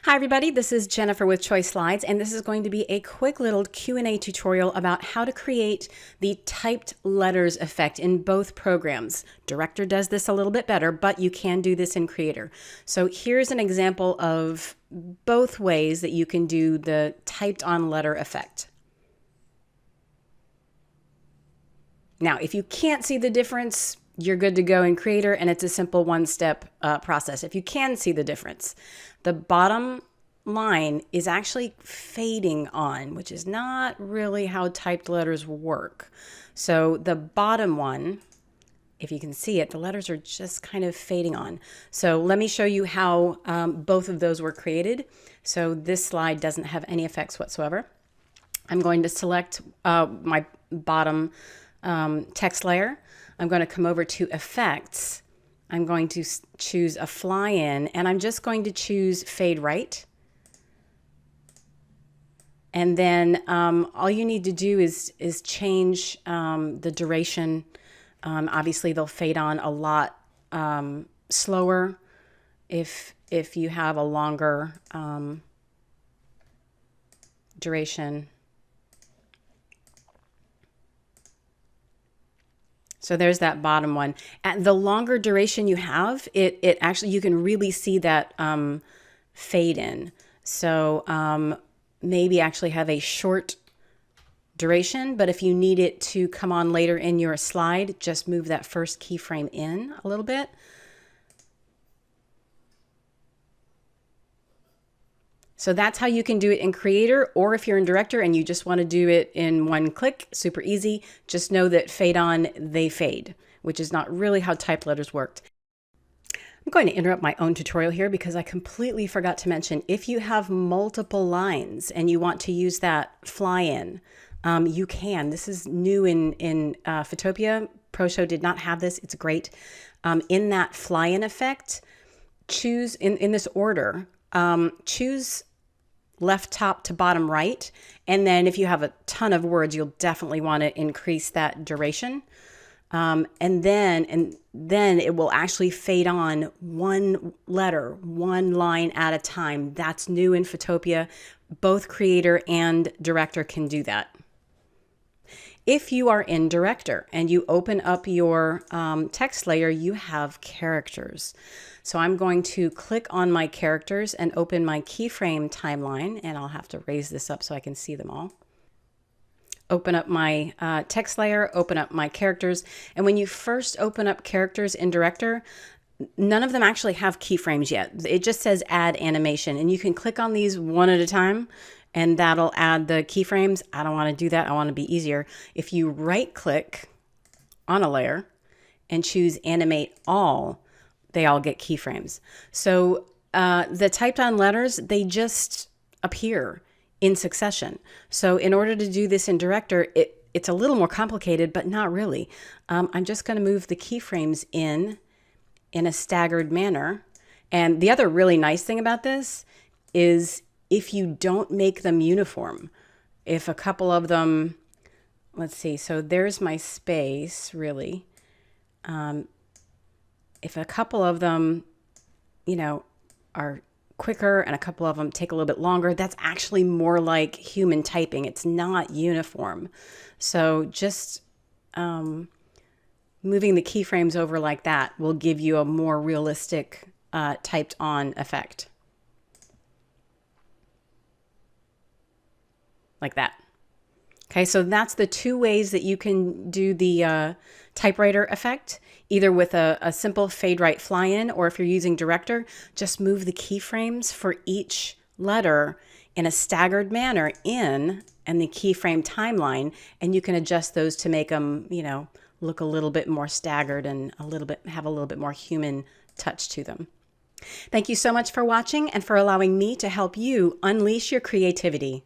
Hi everybody, this is Jennifer with Choice Slides, and this is going to be a quick little Q&A tutorial about how to create the typed letters effect in both programs. Director does this a little bit better, but you can do this in Creator. So here's an example of both ways that you can do the typed on letter effect. Now, if you can't see the difference, you're good to go in Creator, and it's a simple one-step process. If you can see the difference, the bottom line is actually fading on, which is not really how typed letters work. So the bottom one, if you can see it, the letters are just kind of fading on. So let me show you how both of those were created. So this slide doesn't have any effects whatsoever. I'm going to select my bottom text layer. I'm going to come over to Effects. I'm going to choose a fly in, and I'm just going to choose Fade Right. And then all you need to do is change the duration. Obviously, they'll fade on a lot slower if you have a longer duration. So there's that bottom one. At the longer duration you have, it actually, you can really see that fade in. So maybe actually have a short duration, but if you need it to come on later in your slide, just move that first keyframe in a little bit. So that's how you can do it in Creator, or if you're in Director and you just want to do it in one click, super easy. Just know that fade on, they fade, which is not really how typed letters worked. I'm going to interrupt my own tutorial here because I completely forgot to mention, if you have multiple lines and you want to use that fly in, you can. This is new in Photopea. ProShow did not have this. It's great. In that fly in effect, choose in this order, choose left top to bottom right. And then if you have a ton of words, you'll definitely want to increase that duration. And then it will actually fade on one letter, one line at a time. That's new in Photopea. Both Creator and Director can do that. If you are in Director and you open up your text layer, you have characters. So I'm going to click on my characters and open my keyframe timeline, and I'll have to raise this up so I can see them all. Open up my text layer, open up my characters, and when you first open up characters in Director, none of them actually have keyframes yet. It just says Add Animation, and you can click on these one at a time, and that'll add the keyframes. I don't want to do that. I want to be easier. If you right-click on a layer and choose Animate All, they all get keyframes. So the typed on letters, they just appear in succession. So in order to do this in Director, it's a little more complicated, but not really. I'm just going to move the keyframes in a staggered manner. And the other really nice thing about this is if you don't make them uniform, if a couple of them, let's see, so there's my space really. If a couple of them, you know, are quicker and a couple of them take a little bit longer, that's actually more like human typing. It's not uniform. So just moving the keyframes over like that will give you a more realistic typed on effect. Like that. Okay, so that's the two ways that you can do the typewriter effect, either with a simple fade right fly in, or if you're using Director, just move the keyframes for each letter in a staggered manner and the keyframe timeline, and you can adjust those to make them, you know, look a little bit more staggered and have a little bit more human touch to them. Thank you so much for watching and for allowing me to help you unleash your creativity.